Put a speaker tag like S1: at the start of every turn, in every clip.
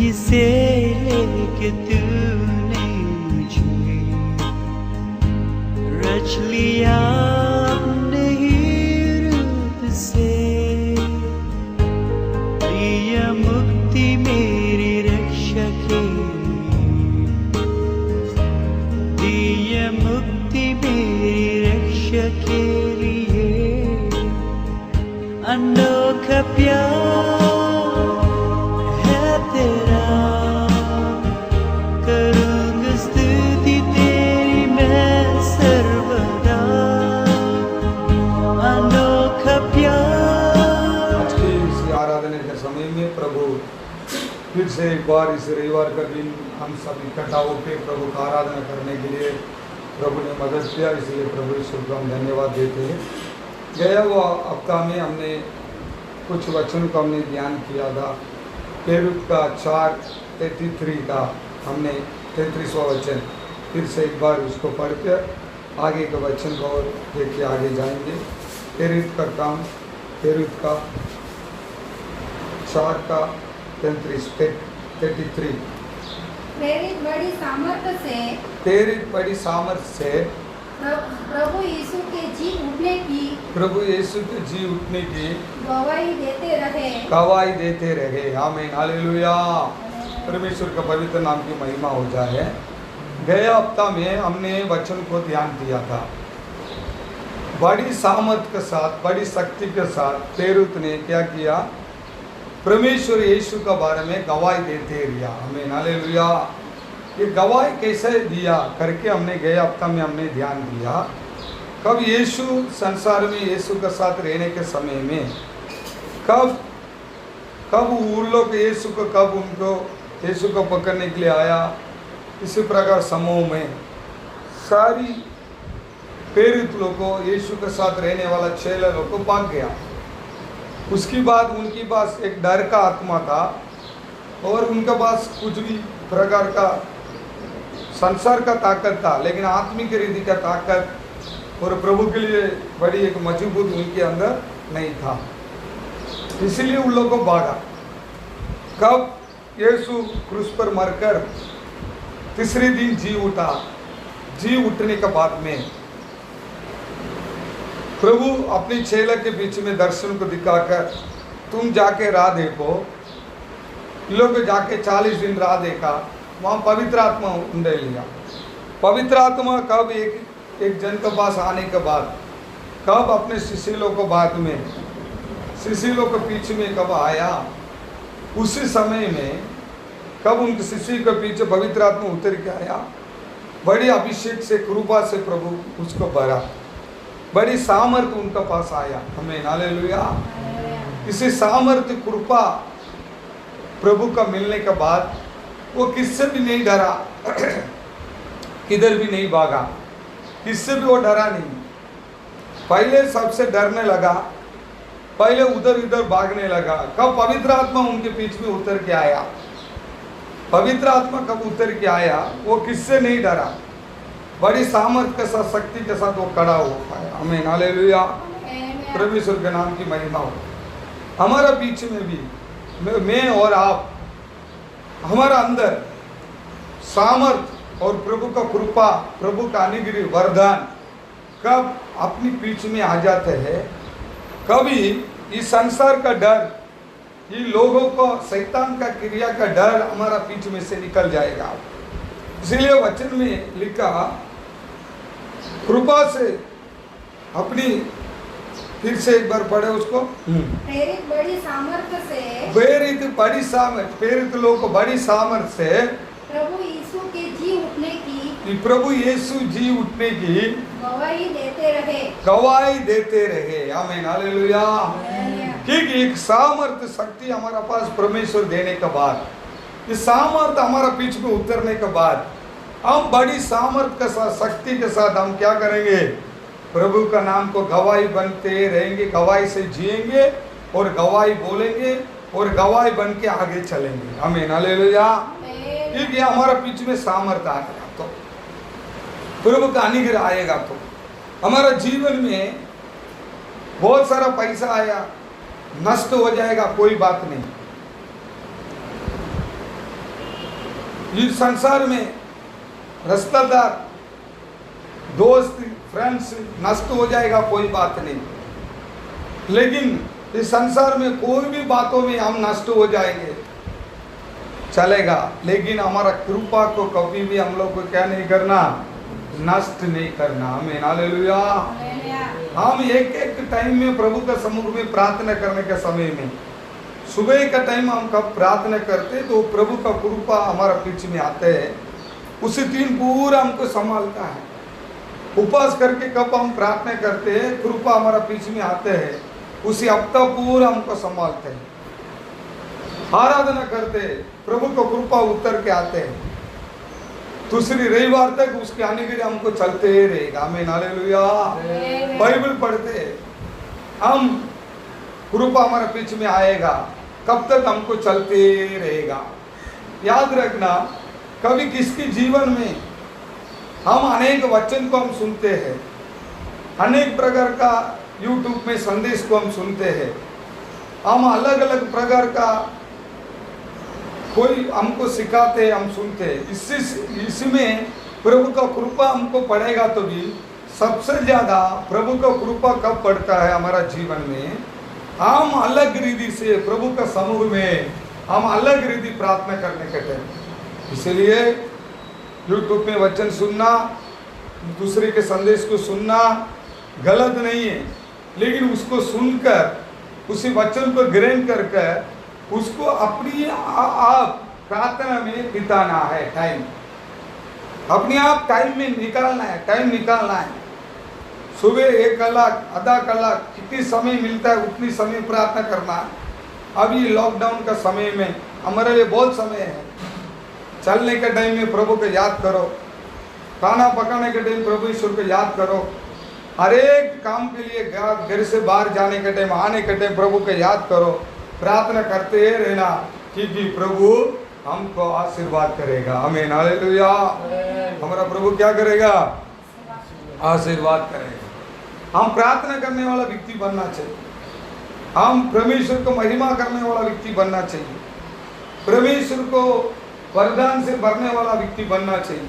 S1: से लेके तूने मुझे रच लिया अपने हृदय से। प्रिय मुक्ति मेरी रक्षा के लिए, प्रिय मुक्ति मेरी रक्षा के लिए। अनोखा प्यार तेरा, करूँगा स्तुति तेरी मैं सर्वदा। अनोखा प्यार।
S2: आज के इस आराधना के समय में प्रभु फिर से एक बार इस रविवार का दिन हम सब इकट्ठा होकर प्रभु का आराधना करने के लिए प्रभु ने मदद किया, इसलिए प्रभु ईश्वर को हम धन्यवाद देते हैं। गया हुआ हफ्ता में हमने कुछ वचन को हमने ध्यान किया था। केरुब का 4:33 का हमने 33वां वचन फिर से एक बार उसको पढ़कर आगे के वचन को और देख के आगे जाएंगे। केरुब का काम, केरुब का 4:33
S3: प्रेरित बड़ी सामर्थ्य से,
S2: प्रेरित बड़ी सामर्थ्य से
S3: प्रभु यीशु के जी उठने की,
S2: प्रभु यीशु के जी उठने की
S3: गवाही देते रहे,
S2: गवाही देते रहे। आमीन, हालेलुया। परमेश्वर का पवित्र नाम की महिमा हो जाए। गया हफ्ता में हमने वचन को ध्यान दिया था। बड़ी सामर्थ के साथ, बड़ी शक्ति के साथ पेरुत ने क्या किया? परमेश्वर यीशु के बारे में गवाही देते रहा। आमीन, हालेलुया। ये गवाही कैसे दिया करके हमने गया हफ्ता में हमने ध्यान दिया। कब यीशु संसार में यीशु के साथ रहने के समय में कब उन लोग यीशु को, कब उनको यीशु को पकड़ने के लिए आया, इसी प्रकार समूह में सारी प्रेरित लोग को, यीशु के साथ रहने वाला 6 लोग को भाग गया। उसके बाद उनके पास एक डर का आत्मा था और उनके पास कुछ भी प्रकार का संसार का ताकत था, लेकिन आत्मिक रीति का ताकत और प्रभु के लिए बड़ी एक मजबूत उनके अंदर नहीं था। इसलिए उन लोगों को भागा। कब यीशु क्रूस पर मरकर तीसरे दिन जी उठा, जी उठने के बाद में प्रभु अपनी 6 के बीच में दर्शन को दिखाकर तुम जाके राह देखो। लोग जाके 40 दिन राह देखा, वहाँ पवित्र आत्मा उंडे लिया। पवित्र आत्मा कब एक जन के पास आने के बाद, कब अपने शिष्यों को बाद में शिष्यों के पीछे में कब आया, उसी समय में कब उनके शिष्य के पीछे पवित्र आत्मा उतर के आया। बड़ी अभिषेक से, कृपा से प्रभु उसको भरा, बड़ी सामर्थ्य उनका पास आया। हमें हालेलुया। इसी सामर्थ्य कृपा प्रभु का मिलने के बाद वो किससे भी नहीं डरा, किधर भी नहीं भागा, किससे भी वो डरा नहीं। पहले सबसे डरने लगा, पहले उधर इधर भागने लगा। कब पवित्र आत्मा उनके बीच में उतर के आया, पवित्र आत्मा कब उतर के आया, वो किससे नहीं डरा, बड़ी सामर्थ्य के साथ, शक्ति के साथ वो खड़ा हो पाया। आमीन, हालेलुया। परमेश्वर के नाम की महिमा हो। हमारा बीच में भी मैं और आप, हमारा अंदर सामर्थ और प्रभु का कृपा, प्रभु का अनुग्रह, वरदान कब अपनी बीच में आ जाते हैं, कभी इस संसार का डर, ये लोगों को शैतान का क्रिया का डर हमारा बीच में से निकल जाएगा। इसलिए वचन में लिखा, कृपा से अपनी, फिर से एक बार पढ़े उसको।
S3: प्रेरित बड़ी सामर्थ्य से,
S2: प्रेरित बड़ी सामर्थ्य, प्रेरित लोग को बड़ी सामर्थ्य से
S3: प्रभु यीशु के जी उठने की,
S2: प्रभु यीशु जी उठने की
S3: गवाही देते रहे,
S2: गवाही देते रहे। आमीन, हालेलुया। क्योंकि एक सामर्थ्य शक्ति हमारा पास परमेश्वर देने के बाद, इस सामर्थ्य हमारा बीच में उतरने के बाद, हम बड़ी सामर्थ्य के साथ, शक्ति के साथ हम क्या करेंगे? प्रभु का नाम को गवाही बनते रहेंगे, गवाही से जिएंगे और गवाही बोलेंगे और गवाही बन के आगे चलेंगे। आमीन, हालेलुया। क्योंकि हमारा बीच में सामर्थ्य आएगा तो, प्रभु का अनुग्रह आएगा तो हमारा जीवन में बहुत सारा पैसा आया, नष्ट हो जाएगा, कोई बात नहीं। इस संसार में रिश्तेदार, दोस्त, फ्रेंड्स नष्ट हो जाएगा, कोई बात नहीं, लेकिन इस संसार में कोई भी बातों में हम नष्ट हो जाएंगे चलेगा, लेकिन हमारा कृपा को कभी भी हम लोग को क्या नहीं करना, नष्ट नहीं करना। आमीन, हालेलुया। हम एक एक टाइम में प्रभु के सम्मुख में प्रार्थना करने के समय में, सुबह का टाइम हम कब प्रार्थना करते तो प्रभु का कृपा हमारा पीछे में आते हैं, उसी दिन पूरा हमको संभालता है। उपवास करके कब हम प्रार्थना करते हैं, कृपा हमारा पीछे में आते हैं, उसी हफ्ता पूरा हमको संभालते हैं। आराधना करते प्रभु को कृपा उतर के आते हैं, दूसरी रविवार तक उसके आने के लिए हमको चलते रहेगा। आमीन, हालेलुया। बाइबल पढ़ते हम, कृपा हमारे पीछे में आएगा, कब तक हमको चलते रहेगा। याद रखना, कभी किसके जीवन में हम अनेक वचन को हम सुनते हैं, अनेक प्रकार का यूट्यूब में संदेश को हम सुनते हैं, हम अलग अलग प्रकार का कोई हमको सिखाते हैं, हम सुनते हैं, इसमें प्रभु का कृपा हमको पड़ेगा तो भी सबसे ज़्यादा प्रभु का कृपा कब पड़ता है हमारा जीवन में, हम अलग रीति से प्रभु का समूह में हम अलग रीति प्रार्थना करने के टाइम। इसलिए यूट्यूब में वचन सुनना, दूसरे के संदेश को सुनना गलत नहीं है, लेकिन उसको सुनकर उसी वचन को ग्रहण कर उसको अपनी आप प्रार्थना में बिताना है। टाइम अपने आप टाइम में निकालना है, टाइम निकालना है। सुबह 1 कलाक, आधा कलाक, कितनी समय मिलता है उतनी समय प्रार्थना करना है। अभी लॉकडाउन का समय में हमारे लिए बहुत समय है। चलने के टाइम में प्रभु को याद करो, खाना पकाने के टाइम प्रभु ईश्वर को याद करो, हर एक काम के लिए घर से बाहर जाने के टाइम, आने के टाइम प्रभु को याद करो, प्रार्थना करते रहना, क्योंकि प्रभु हमको आशीर्वाद करेगा। आमीन, हालेलुया। हमारा प्रभु क्या करेगा, आशीर्वाद करेगा। हम प्रार्थना करने वाला व्यक्ति बनना चाहिए, हम परमेश्वर को महिमा करने वाला व्यक्ति बनना चाहिए, परमेश्वर को वरदान से भरने वाला व्यक्ति बनना चाहिए,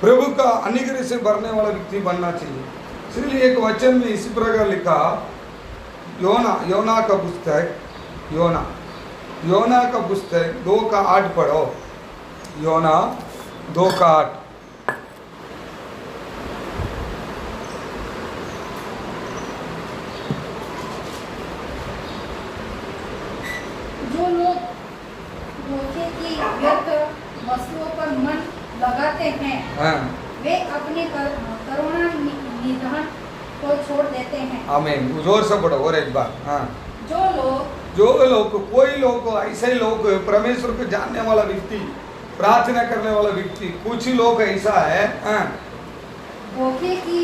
S2: प्रभु का अनुग्रह से भरने वाला व्यक्ति बनना चाहिए। इसलिए एक वचन में इसी प्रकार लिखा, योना का पुस्तक, योना का पुस्तक 2:8 पढ़ो, योना 2:8।
S3: जो लोग धोखे की व्यर्थ वस्तुओं पर मन लगाते हैं, वे अपने करुणा निधान को छोड़ देते हैं।
S2: आमीन, जोर से पढ़ो और एक बार। हाँ, जो लोग कोई लोग ऐसे लोग, परमेश्वर को जानने वाला व्यक्ति, प्रार्थना करने वाला व्यक्ति, कुछ ही लोग ऐसा है
S3: धोखे की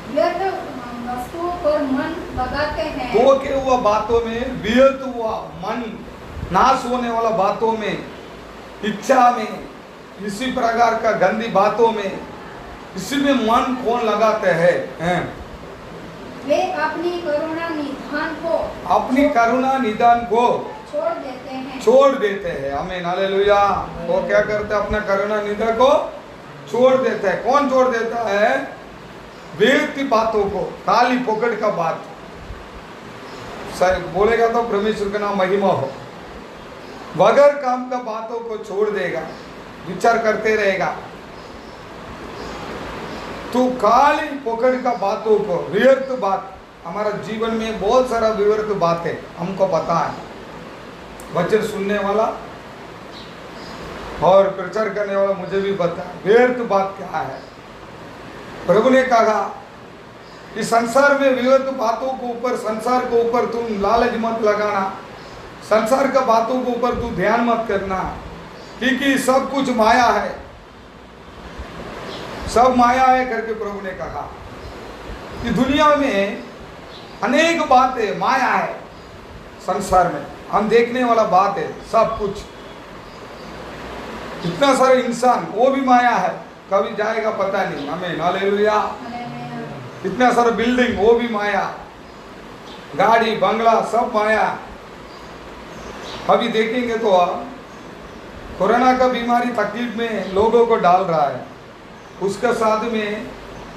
S3: व्यर्थ वस्तुओं पर मन लगाते हैं,
S2: धोखे हुआ बातों में, व्यर्थ हुआ मन, नाश होने वाला बातों में, इच्छा में, इसी प्रकार का गंदी बातों में, इसी में मन कौन लगाते हैं?
S3: वे अपनी करुणा निधान को छोड़ देते हैं। आमीन, हालेलुया। वो क्या करते हैं, अपना करुणा निधान को छोड़ देते हैं। कौन छोड़ देता है? व्यक्ति बातों को, खाली पकड़ का बात बोलेगा तो परमेश्वर का नाम महिमा हो, बगैर काम का बातों को छोड़ देगा, विचार करते रहेगा, तो खाली पकड़ का बातों को, व्यर्थ बात। हमारा जीवन में बहुत सारा व्यर्थ बात है, हमको पता है। वचन सुनने वाला और प्रचार करने वाला मुझे भी पता है व्यर्थ बात क्या है। प्रभु ने कहा कि संसार में व्यर्थ बातों को ऊपर, संसार को ऊपर तुम लालच मत लगाना, संसार का बातों के ऊपर तू ध्यान मत करना, क्योंकि सब कुछ माया है, सब माया है करके प्रभु ने कहा कि दुनिया में अनेक बातें माया है। संसार में हम देखने वाला बात है सब कुछ, इतना सारा इंसान वो भी माया है, कभी जाएगा पता नहीं। आमीन, हालेलुया। इतना सारा बिल्डिंग वो भी माया, गाड़ी बंगला सब माया। अभी देखेंगे तो
S2: कोरोना का बीमारी तकलीफ में लोगों को डाल रहा है, उसके साथ में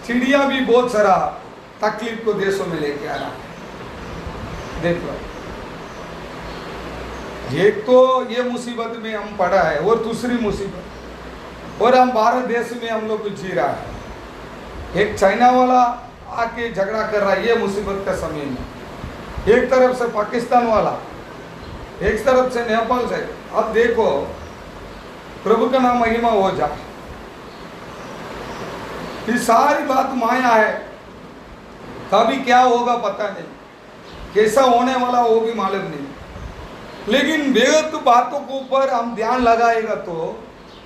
S2: चिड़िया भी बहुत सारा तकलीफ को देशों में लेके आ रहा है। देख लो, एक तो ये मुसीबत में हम पड़ा है और दूसरी मुसीबत, और हम भारत देश में हम लोग जी रहा है। एक चाइना वाला आके झगड़ा कर रहा है ये मुसीबत का समय में, एक तरफ से पाकिस्तान वाला, एक तरफ से नेपाल से। अब देखो, प्रभु का नाम महिमा हो जाए। ये सारी बात माया है, कभी क्या होगा पता नहीं, कैसा होने वाला वो भी मालूम नहीं। लेकिन बेहद बातों के ऊपर हम ध्यान लगाएगा तो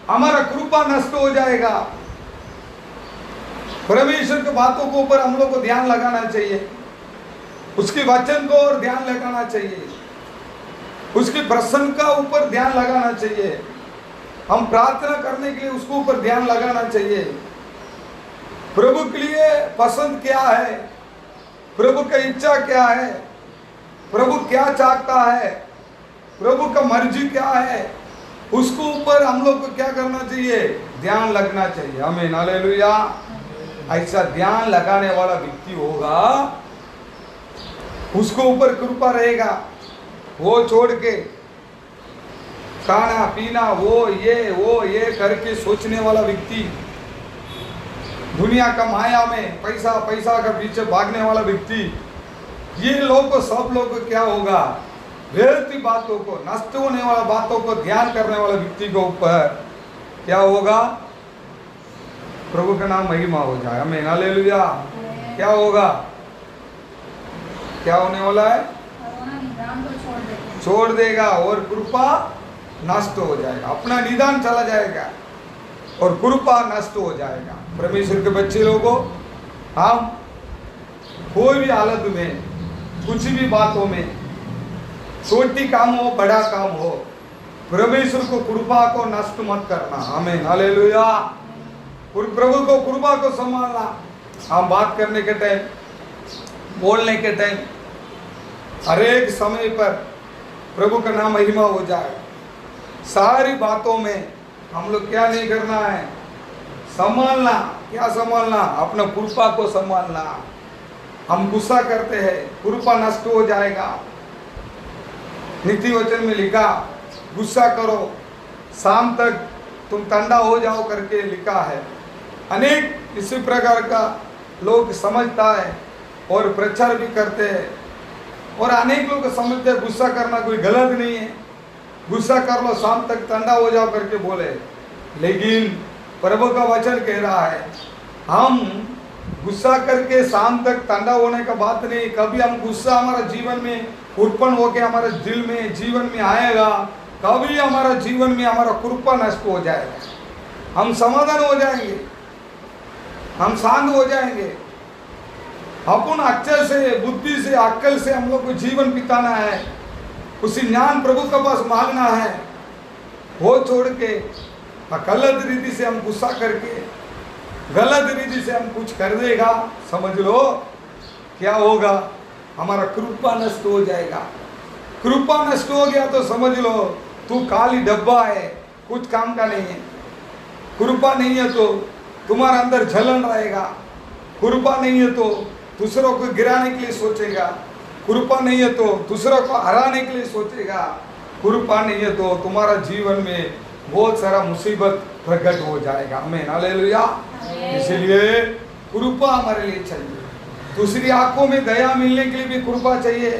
S2: हमारा कृपा नष्ट हो जाएगा। परमेश्वर की बातों के ऊपर हम लोग को ध्यान लगाना चाहिए, उसके वचन को और ध्यान लगाना चाहिए, उसके प्रसन्न का ऊपर ध्यान लगाना चाहिए। हम प्रार्थना करने के लिए उसके ऊपर ध्यान लगाना चाहिए। प्रभु के लिए पसंद क्या है, प्रभु का इच्छा क्या है, प्रभु क्या चाहता है, प्रभु का मर्जी क्या है, उसके ऊपर हम लोग को क्या करना चाहिए, ध्यान लगना चाहिए। आमीन, हालेलुया। ऐसा ध्यान लगाने वाला व्यक्ति होगा, उसके ऊपर कृपा रहेगा। वो छोड़ के खाना पीना वो ये करके सोचने वाला व्यक्ति, दुनिया का माया में पैसा का पीछे भागने वाला व्यक्ति, ये लोग को सब लोग को क्या होगा, व्यर्थी बातों को, नष्ट होने वाला बातों को ध्यान करने वाला व्यक्ति के ऊपर क्या होगा, प्रभु का नाम महिमा हो जाए। आमीन, हालेलुया। क्या होगा, क्या होने वाला है, छोड़ देगा और कृपा नष्ट हो जाएगा, अपना निदान चला जाएगा और कृपा नष्ट हो जाएगा। परमेश्वर के बच्चे लोगों, हम कोई भी हालत में, कुछ भी बातों में, छोटी काम हो बड़ा काम हो, परमेश्वर को कृपा को नष्ट मत करना। आमीन, हालेलुया। प्रभु को कृपा को संभालना। हम बात करने के टाइम, बोलने के टाइम, हर एक समय पर प्रभु का नाम महिमा हो जाए। सारी बातों में हम लोग क्या नहीं करना है, संभालना। क्या संभालना, अपना कृपा को संभालना। हम गुस्सा करते हैं, कृपा नष्ट हो जाएगा। नीति वचन में लिखा, गुस्सा करो शाम तक तुम ठंडा हो जाओ करके लिखा है। अनेक इसी प्रकार का लोग समझता है और प्रचार भी करते हैं, और अनेक लोग समझते हैं गुस्सा करना कोई गलत नहीं है, गुस्सा कर लो शाम तक ठंडा हो जाओ करके बोले। लेकिन प्रभु का वचन कह रहा है, हम गुस्सा करके शाम तक ठंडा होने का बात नहीं। कभी हम गुस्सा हमारा जीवन में उत्पन्न होकर हमारे दिल में, जीवन में आएगा, कभी हमारा जीवन में हमारा कृपा नष्ट हो जाएगा। हम समाधान हो जाएंगे, हम शांत हो जाएंगे। अपन अच्छे से, बुद्धि से, अक्ल से हम लोग को जीवन बिताना है, उसी ज्ञान प्रभु के पास मांगना है। वो छोड़ के गलत रीति से हम गुस्सा करके, गलत रीति से हम कुछ कर देगा, समझ लो क्या होगा, हमारा कृपा नष्ट हो जाएगा। कृपा नष्ट हो गया तो समझ लो तू खाली डब्बा है, कुछ काम का नहीं है। कृपा नहीं है तो तुम्हारे अंदर जलन रहेगा, कृपा नहीं है तो दूसरों को गिराने के लिए सोचेगा, कृपा नहीं है तो दूसरों को हराने के लिए सोचेगा, कृपा नहीं है तो तुम्हारा जीवन में बहुत सारा मुसीबत प्रकट हो जाएगा। आमीन, हालेलुया। इसलिए कृपा हमारे लिए चाहिए, दूसरी आंखों में दया मिलने के लिए भी कृपा चाहिए।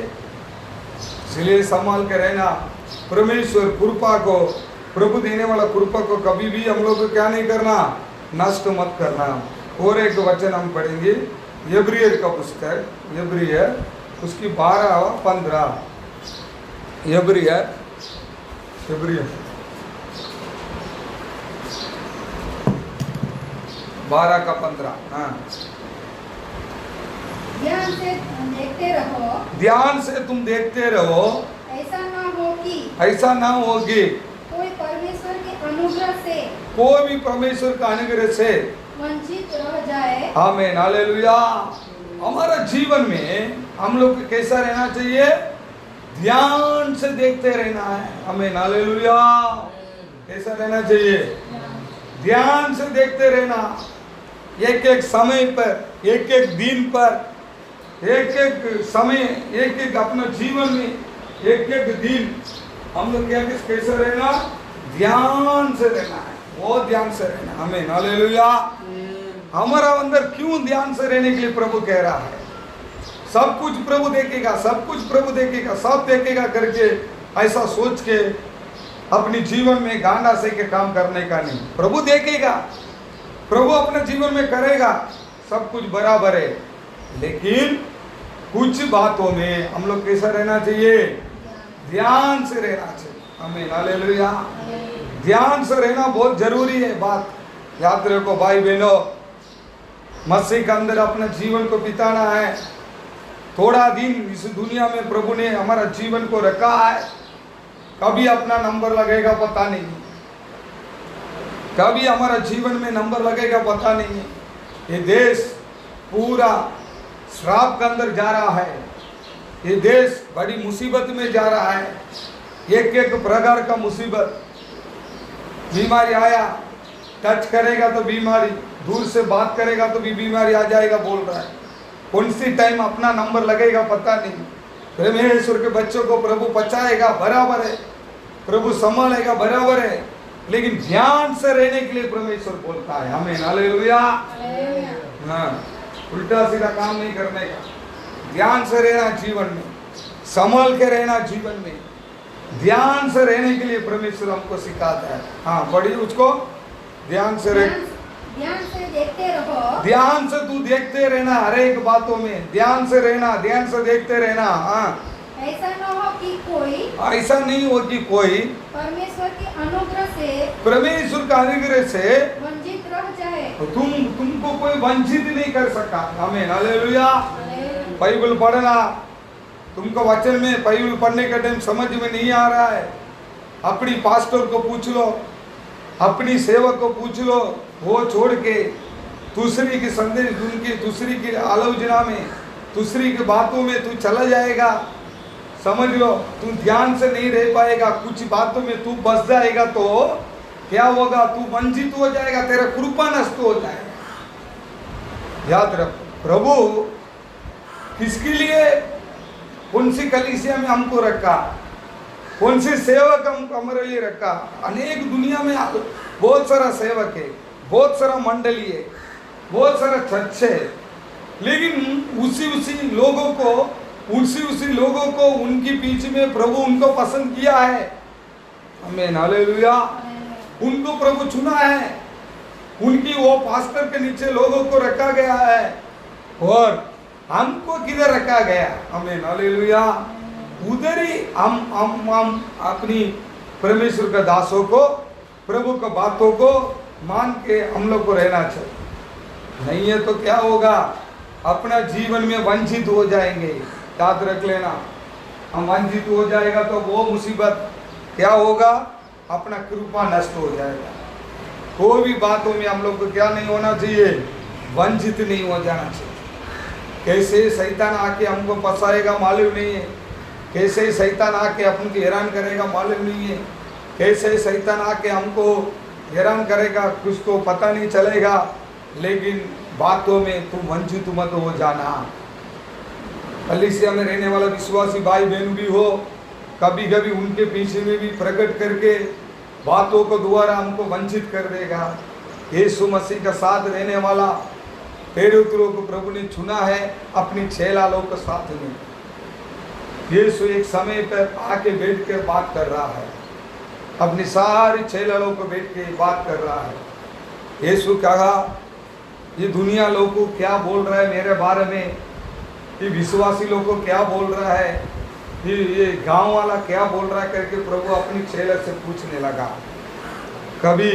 S2: इसलिए संभाल के रहना। परमेश्वर कृपा को, प्रभु देने वाला कृपा को कभी भी हम लोग को क्या नहीं करना, नष्ट मत करना। और एक वचन हम पढ़ेंगे, इब्रियर का पुस्तक, इब्रियर उसकी 12-15, इब्रियर 12-15। हाँ,
S4: ध्यान से देखते रहो,
S2: ध्यान से तुम देखते रहो,
S4: ऐसा ना हो कि कोई परमेश्वर के अनुग्रह से,
S2: कोई भी परमेश्वर का अनुग्रह से
S4: वंचित रह जाए।
S2: आमीन, हालेलुया। हमारा जीवन में हम लोग को कैसा रहना चाहिए, ध्यान से देखते रहना है। आमीन, हालेलुया। कैसा कैसा रहना चाहिए? ध्यान से देखते रहना, एक एक समय पर, एक एक दिन पर, एक एक समय, एक एक अपना जीवन में, एक एक दिन हम लोग क्या कैसे रहना? ध्यान से रहना है, वो ध्यान से रहना। हमें हालेलुया। हमारा अंदर क्यों ध्यान से रहने के लिए प्रभु कह रहा है? सब कुछ प्रभु देखेगा, सब कुछ प्रभु देखेगा, सब देखेगा करके ऐसा सोच के अपने जीवन में गांडा से के काम करने का नहीं। प्रभु देखेगा, प्रभु अपने जीवन में करेगा, सब कुछ बराबर है, लेकिन कुछ बातों में हम लोग कैसा रहना चाहिए? ध्यान से रहना चाहिए। हमें हालेलुया। ध्यान से रहना बहुत जरूरी है। बात याद रखो भाई बहनों, मसीह के अंदर अपने जीवन को बिताना है। थोड़ा दिन इस दुनिया में प्रभु ने हमारा जीवन को रखा है, कभी अपना नंबर लगेगा पता नहीं, कभी हमारा जीवन में नंबर लगेगा पता नहीं। ये देश पूरा श्राप के अंदर जा रहा है, ये देश बड़ी मुसीबत में जा रहा है, एक एक प्रकार का मुसीबत। बीमारी आया, टच करेगा तो बीमारी, दूर से बात करेगा तो भी बीमारी आ जाएगा बोल रहा है। कौन सी टाइम अपना नंबर लगेगा पता नहीं। परमेश्वर के बच्चों को प्रभु बचाएगा बराबर है, प्रभु संभालेगा बराबर है, लेकिन ध्यान से रहने के लिए परमेश्वर बोलता है। हमें हालेलुया। हाँ, उल्टा सीधा काम नहीं करने का, ध्यान से रहना जीवन में, संभाल के रहना जीवन में, ध्यान से रहने के लिए परमेश्वर हमको सिखाता है। हाँ, पढ़िए उसको। ध्यान से रह,
S4: ध्यान से देखते रहो,
S2: ध्यान से तू देखते रहना, हर एक बातों में ध्यान से रहना, ध्यान से देखते रहना। हाँ,
S4: ऐसा न हो कि कोई,
S2: ऐसा नहीं हो कि कोई
S4: परमेश्वर के अनुग्रह से,
S2: परमेश्वर का अनुग्रह से
S4: वंचित रह जाए।
S2: तुमको कोई वंचित नहीं कर सका। हमें हालेलुया। बाइबल पढ़ना, तुमको वचन में बाइबल पढ़ने का टाइम समझ में नहीं आ रहा है, अपनी पास्टर को पूछ लो, अपनी सेवक को पूछ लो, वो छोड़ के दूसरी की संदेश, उनकी दूसरी की आलोचना में, दूसरी की बातों में तू चला जाएगा, समझ लो तू ध्यान से नहीं रह पाएगा, कुछ बातों में तू बस जाएगा तो क्या होगा? तू वंचित हो जाएगा, तेरा कृपा नष्ट हो जाएगा। याद रख, प्रभु किसके लिए, कौन सी कलीसिया में हमको रखा, कौन सी सेवक हमको हमारे लिए रखा? अनेक दुनिया में बहुत सारा सेवक है, बहुत सारा मंडली है, बहुत सारा चर्च है, लेकिन उसी लोगों को उनके पीछे में प्रभु उनको पसंद किया है। हमें हालेलुया। उनको प्रभु चुना है, उनकी वो पास्टर के नीचे लोगों को रखा गया है, और हमको किधर रखा गया? हमें हालेलुया। उधर ही हम अपनी परमेश्वर के दासों को, प्रभु की बातों को मान के हम लोग को रहना चाहिए। नहीं है तो क्या होगा? अपना जीवन में वंचित हो जाएंगे। याद रख लेना, हम वंचित हो जाएगा तो वो मुसीबत क्या होगा? अपना कृपा नष्ट हो जाएगा। कोई भी बातों में हम लोग को क्या नहीं होना चाहिए? वंचित नहीं हो जाना चाहिए। कैसे शैतान आके हमको फंसाएगा मालूम नहीं है, कैसे शैतान आके अपन को हैरान करेगा मालूम नहीं है, कैसे शैतान आके हमको हैरान करेगा कुछ तो पता नहीं चलेगा, लेकिन बातों में तुम वंचित मत हो जाना। कलीसिया में रहने वाला विश्वासी भाई बहन भी हो, कभी कभी उनके पीछे में भी प्रकट करके बातों को द्वारा हमको वंचित कर देगा। यीशु मसीह का साथ रहने वाला प्रेरितों को प्रभु ने चुना है अपनी चेलालों के साथ में। यीशु एक समय पर आके बैठ कर बात कर रहा है, अपनी सारी चेलालों को बैठ के बात कर रहा है। यीशु कहा, ये दुनिया लोग को क्या बोल रहा है मेरे बारे में, ये विश्वासी लोग को क्या बोल रहा है, ये गांव वाला क्या बोल रहा है करके प्रभु अपनी चेला से पूछने लगा। कभी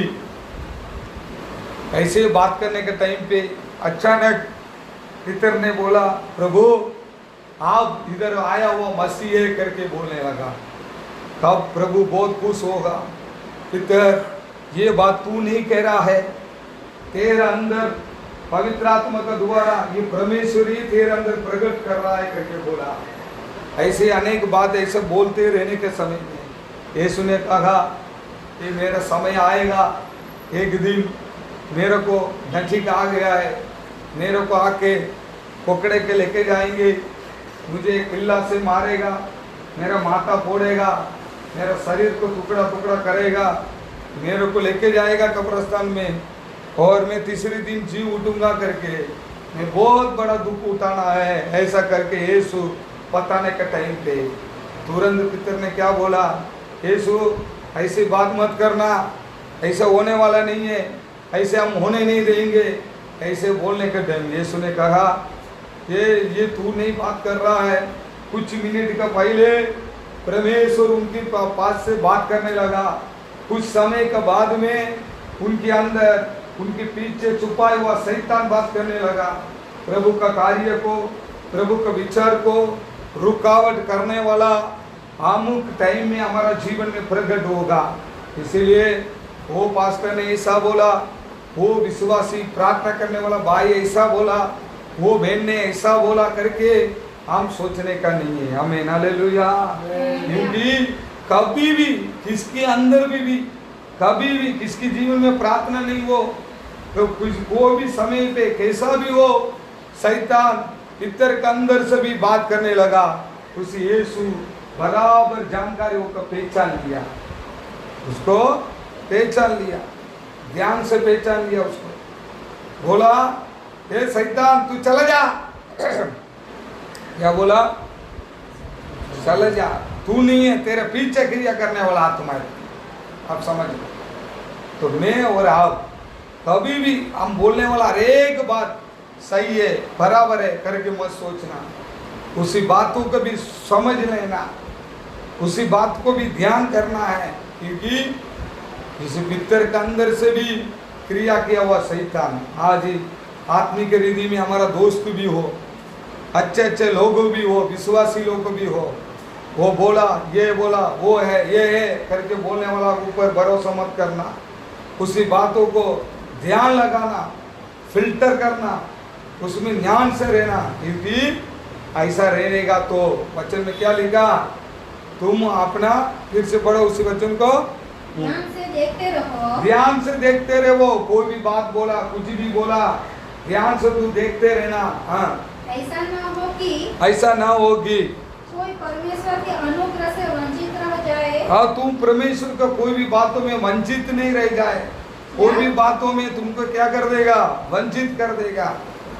S2: ऐसे बात करने के टाइम पे अचानक पितर ने बोला, प्रभु आप इधर आया हुआ मसीह है करके बोलने लगा। तब प्रभु बहुत खुश होगा, पितर ये बात तू नहीं कह रहा है, तेरे अंदर पवित्र आत्मा का द्वारा ये परमेश्वर ही तेरे अंदर प्रकट कर रहा है करके बोला। ऐसे अनेक बात ऐसे बोलते रहने के समय में यीशु ने कहा, कि मेरा समय आएगा, एक दिन मेरे को नजीक आ गया है, मेरे को आके पकड़े के लेके जाएंगे, मुझे किल्ला से मारेगा, मेरा माथा फोड़ेगा, मेरा शरीर को टुकड़ा टुकड़ा करेगा, मेरे को लेके जाएगा कब्रिस्तान में, और मैं तीसरे दिन जी उठूंगा करके मैं बहुत बड़ा दुख उठाना है, ऐसा करके यीशु बताने का टाइम पे तुरंत पितर ने क्या बोला, यीशु ऐसी बात मत करना, ऐसा होने वाला नहीं है, ऐसे हम होने नहीं देंगे, ऐसे बोलने का टाइम यीशु ने कहा ये तू नहीं बात कर रहा है। कुछ मिनट का पहले परमेश्वर उनके पास से बात करने लगा, कुछ समय के बाद में उनके अंदर उनके पीछे छुपा हुआ शैतान बात करने लगा। प्रभु का कार्य को, प्रभु का विचार को रुकावट करने वाला अमुक टाइम में हमारा जीवन में प्रकट होगा। इसीलिए वो पास्टर ने ऐसा बोला, वो विश्वासी प्रार्थना करने वाला भाई ऐसा बोला, वो बहन ने ऐसा बोला करके हम सोचने का नहीं है। आमीन, हालेलुया। क्योंकि कभी भी किसके अंदर भी कभी भी किसके जीवन में प्रार्थना नहीं हो तो कुछ कोई भी समय पे कैसा भी हो, शैतान पितर के अंदर से भी बात करने लगा। उस यीशु बराबर जानकारियों का पहचान लिया, उसको पहचान लिया, ध्यान से पहचान लिया उसको। बोला ये शैतान तू चला जा क्या बोला, चला जा, तू नहीं है, तेरे पीछे क्रिया करने वाला आत्मा है। आप समझ लो। तो मैं और आप कभी भी हम बोलने वाला हर एक बात सही है, बराबर है करके मत सोचना, उसी बातों को भी समझ लेना, उसी बात को भी ध्यान करना है। क्योंकि इस पितर के अंदर से भी क्रिया किया हुआ शैतान आज ही आत्मिक रिधि में हमारा दोस्त भी हो, अच्छे अच्छे लोग भी हो, विश्वासी लोग भी हो, वो बोला ये बोला वो है ये है करके बोलने वाला ऊपर भरोसा मत करना, उसी बातों को ध्यान लगाना, फिल्टर करना, उसमें ध्यान से रहना। क्योंकि ऐसा रहेगा तो वचन में क्या लिखा, तुम अपना फिर से पढ़ो उसी वचन को,
S4: ध्यान से देखते रहो,
S2: ध्यान से देखते रहो। कोई भी बात बोला, कुछ भी बोला, ध्यान से तू देखते रहना। हाँ,
S4: ऐसा ना हो कि कोई परमेश्वर के अनुग्रह से वंचित रह जाए।
S2: हाँ, तुम परमेश्वर का कोई भी बातों में वंचित नहीं रह जाए, कोई भी बातों में तुमको क्या कर देगा, वंचित कर देगा,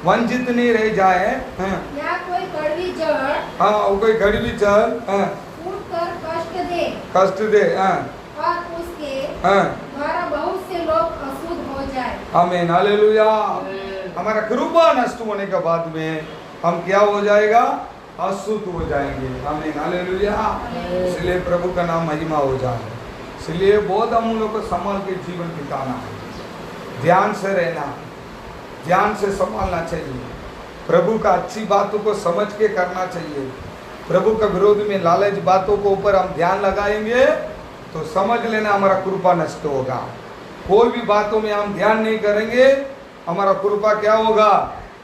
S2: वंचित नहीं रह जाए। हाँ,
S4: या कोई कड़वी जड़,
S2: हाँ, कोई कड़वी जड़
S4: फूट कर
S2: कष्ट दे, हाँ,
S4: और उसके
S2: हाँ,
S4: द्वारा बहुत से लोग अशुद्ध हो जाए।
S2: आमीन, हालेलुया। हमारा कृपा नष्ट होने के बाद में हम क्या हो जाएगा, अशुद्ध हो जाएंगे। आमीन, हालेलुया। इसलिए प्रभु का नाम महिमा हो जाए। इसलिए बहुत हम लोग को संभाल के जीवन बिताना है, ध्यान से रहना, ध्यान से संभालना चाहिए, प्रभु का अच्छी बातों को समझ के करना चाहिए। प्रभु का विरोध में लालच बातों को ऊपर हम ध्यान लगाएंगे तो समझ लेना हमारा कृपा नष्ट होगा। कोई भी बातों में हम ध्यान नहीं करेंगे, हमारा कृपा क्या होगा,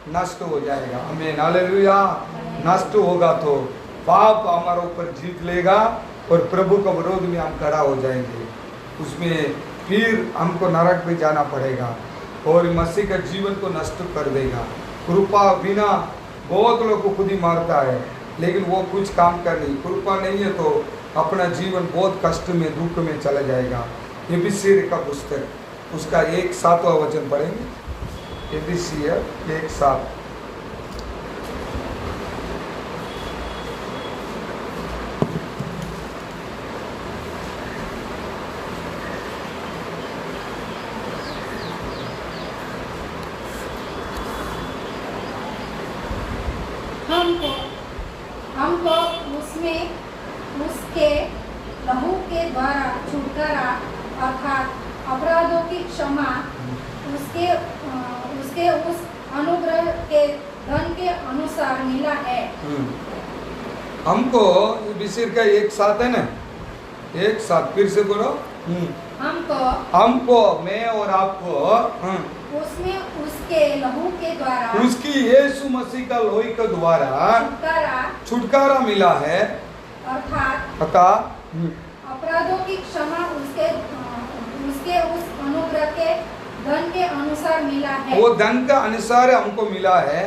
S2: नष्ट हो जाएगा। आमीन, हालेलुया। नष्ट होगा तो पाप हमारे ऊपर जीत लेगा और प्रभु का विरोध में हम खड़ा हो जाएंगे, उसमें फिर हमको नरक में जाना पड़ेगा और मसीह का जीवन को नष्ट कर देगा। कृपा बिना बहुत लोग को खुद ही मारता है, लेकिन वो कुछ काम कर नहीं, कृपा नहीं है तो अपना जीवन बहुत कष्ट में दुख में चला जाएगा। एफिसियर का पुस्तक उसका 1:7 वचन पढ़ेंगे। एफिसियर 1:7।
S4: हमको उसमें उसके लहू के द्वारा छुटकारा अर्थात अपराधों की क्षमा उसके उस अनुग्रह के धन के अनुसार मिला है।
S2: हमको बिसिर का 1:7 है ना, 1:7 फिर से बोलो। हमको मैं और आपको
S4: उसमें उसके लहू के द्वारा
S2: उसकी यीशु मसीह का लोही के द्वारा छुटकारा मिला है,
S4: अर्थात
S2: अतः
S4: अपराधों की क्षमा उसके उस अनुग्रह के धन के अनुसार मिला है।
S2: वो धन का अनुसार हमको मिला है।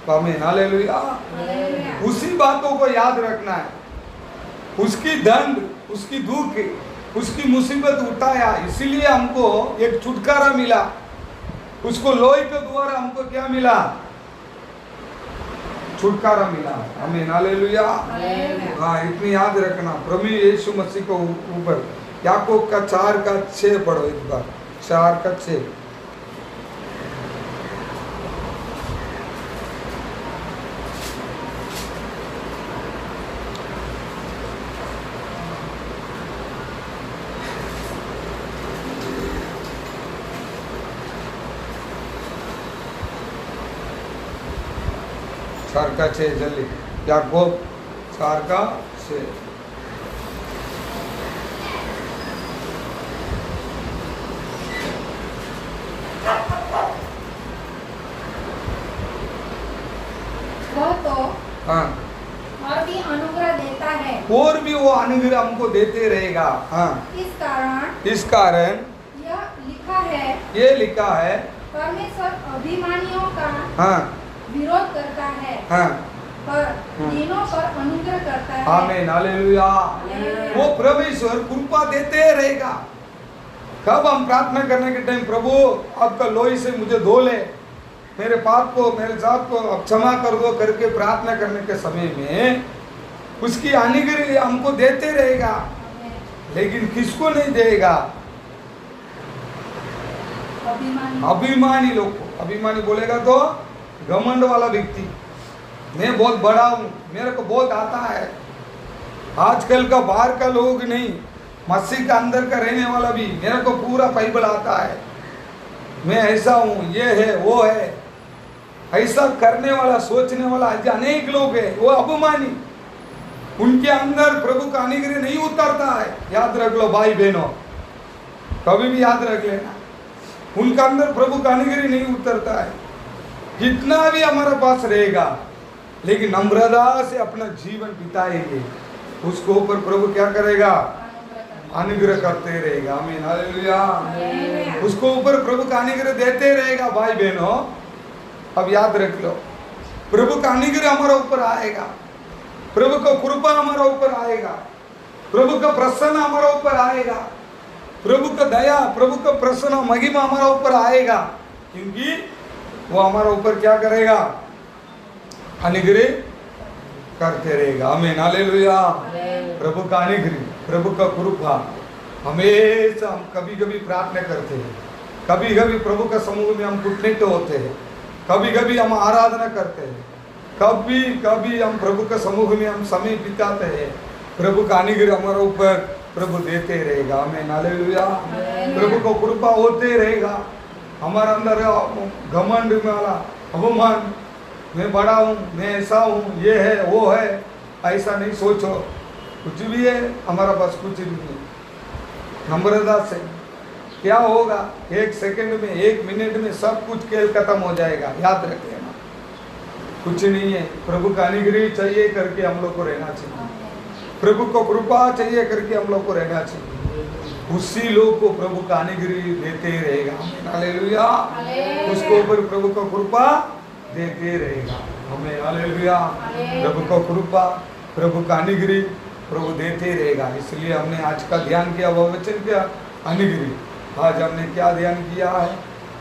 S2: आमीन, हालेलुया।
S4: हालेलुया।
S2: उसी बातों को याद रखना है। उसकी दंड, उसकी दुख, उसकी मुसीबत उठाया, इसीलिए हमको एक छुटकारा मिला। उसको लोही के द्वारा हमको क्या मिला? छुटकारा मिला। आमीन, हालेलुया। हाँ, इतनी याद रखना। प्रभु यीशु मसीह को ऊपर याकूब का 4:6 पढ़ो एक बार। 4:6। चार का 6 जल्दी। याकूब 4:6।
S4: वह तो
S2: हाँ,
S4: और भी अनुग्रह देता है।
S2: और भी वो अनुग्रह हमको देते रहेगा। हाँ, इस कारण
S4: यह लिखा है,
S2: ये लिखा है।
S4: परमेश्वर अभिमानियों का
S2: हाँ,
S4: विरोध करता है,
S2: हाँ,
S4: पर दीनों पर अनुग्रह करता है।
S2: आमीन, हालेलुया।
S4: हालेलुया।
S2: वो परमेश्वर कृपा देते रहेगा। कब हम प्रार्थना करने के टाइम, प्रभु आपका लोही से मुझे धो ले, मेरे पाप को, मेरे जात को अब क्षमा कर दो करके प्रार्थना करने के समय में उसकी अनुग्रह हमको देते रहेगा। लेकिन किसको नहीं देगा? अभिमानी लोग को। अभिमानी बोलेगा तो घमंड वाला व्यक्ति, मैं बहुत बड़ा हूँ, मेरे को बहुत आता है। आजकल का बाहर का लोग नहीं, मसीह का अंदर का रहने वाला भी, मेरे को पूरा बाइबल आता है, मैं ऐसा हूँ, ये है वो है, ऐसा करने वाला, सोचने वाला अनेक लोग हैं। वो अभिमानी, उनके अंदर प्रभु का अनुग्रह नहीं उतरता है। याद रख लो भाई बहनों, कभी भी याद रख लेना, उनका अंदर प्रभु का अनुग्रह नहीं उतरता है। जितना भी हमारे पास रहेगा, लेकिन नम्रता से अपना जीवन बिताएंगे, उसको ऊपर प्रभु क्या करेगा? अनुग्रह करते रहेगा। आमीन, हालेलुया। उसको ऊपर प्रभु का अनुग्रह देते रहेगा। भाई बहनों, अब याद रख लो, प्रभु का अनुग्रह हमारे ऊपर आएगा, प्रभु का कृपा हमारे ऊपर आएगा, प्रभु का प्रसन्न हमारे ऊपर आएगा, प्रभु का दया, प्रभु का प्रसन्न महिमा हमारे ऊपर आएगा, क्योंकि वो हमारे ऊपर क्या करेगा? अनुग्रह करते रहेगा। आमीन, हालेलुया। प्रभु का अनुग्रह, प्रभु का कृपा हमेशा। हम कभी कभी प्रार्थना करते हैं, कभी कभी प्रभु का समूह में हम कुटनित होते हैं, कभी कभी हम आराधना करते हैं, कभी कभी हम प्रभु के समूह में हम समय बिताते हैं। प्रभु का अनुग्रह हमारे ऊपर प्रभु देते रहेगा। आमीन, हालेलुया। प्रभु को कृपा होते रहेगा। हमारे अंदर घमंड वाला अभिमान, मैं बड़ा हूँ, मैं ऐसा हूँ, ये है वो है, ऐसा नहीं सोचो। कुछ भी है, हमारा पास कुछ भी नहीं। नम्रता से क्या होगा? 1 सेकंड में, 1 मिनट में सब कुछ खेल खत्म हो जाएगा। याद रख लेना, कुछ नहीं है। प्रभु का अनुग्रह चाहिए करके हम लोग को रहना चाहिए, प्रभु को कृपा चाहिए करके हम लोग को रहना चाहिए। उसी लोग को प्रभु का अनुग्रह देते रहेगा। हालेलुया। उसको ऊपर प्रभु को कृपा देते रहेगा। हमें हालेलुया। प्रभु को कृपा, प्रभु का अनुग्रह प्रभु देते रहेगा। इसलिए हमने आज का ध्यान किया, वो वचन किया अनुग्रह। आज हमने क्या ध्यान किया है?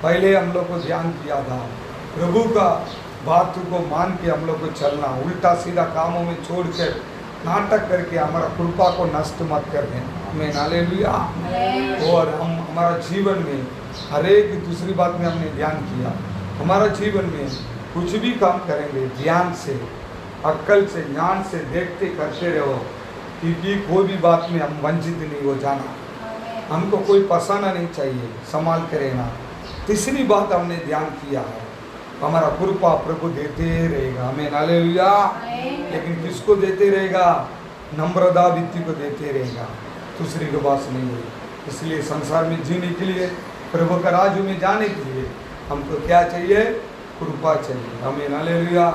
S2: पहले हम लोग को ध्यान किया था प्रभु का बात को मान के हम लोग को चलना, उल्टा सीधा कामों में छोड़कर नाटक करके हमारा कृपा को नष्ट मत कर देना। हमें हालेलुया। और हम हमारा जीवन में हर एक दूसरी बात में हमने ध्यान किया, हमारा जीवन में कुछ भी काम करेंगे ध्यान से, अक्ल से, ज्ञान से देखते करते रहो, क्योंकि कोई भी बात में हम वंचित नहीं हो जाना। हमको कोई फंसाना नहीं चाहिए, संभाल के रहना। तीसरी बात हमने ध्यान किया है, हमारा कृपा प्रभु देते रहेगा। हमें हालेलुया। लेकिन किसको देते रहेगा? नम्रता वृत्ति को देते रहेगा, दूसरी को बात नहीं है। इसलिए संसार में जीने के लिए, प्रभु का राज्य में जाने के लिए हमको क्या चाहिए? कृपा चाहिए। हमें हालेलुया।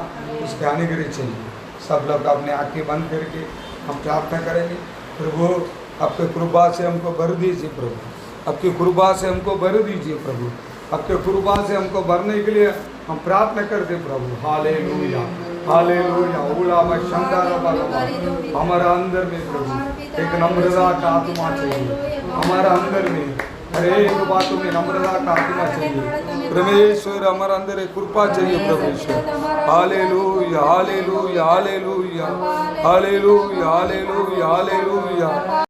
S2: उसके अनुग्रह चाहिए। सब लोग अपने आंखें बंद करके हम प्रार्थना करेंगे, प्रभु आपके कृपा से हमको भर दीजिए प्रभु। आपकी कृपा से हमको भर दीजिए प्रभु, आपके कृपा से हमको भरने के लिए हम प्रार्थना करते प्रभु। Hallelujah hallelujah. उला शंदारा बाबा, हमारा अंदर में प्रभु एक नम्रता का आत्मा चाहिए, हमारा अंदर में हर एक बातों में नम्रता का आत्मा चाहिए परमेश्वर, हमारा अंदर एक कृपा चाहिए परमेश्वर। Hallelujah hallelujah hallelujah hallelujah hallelujah hallelujah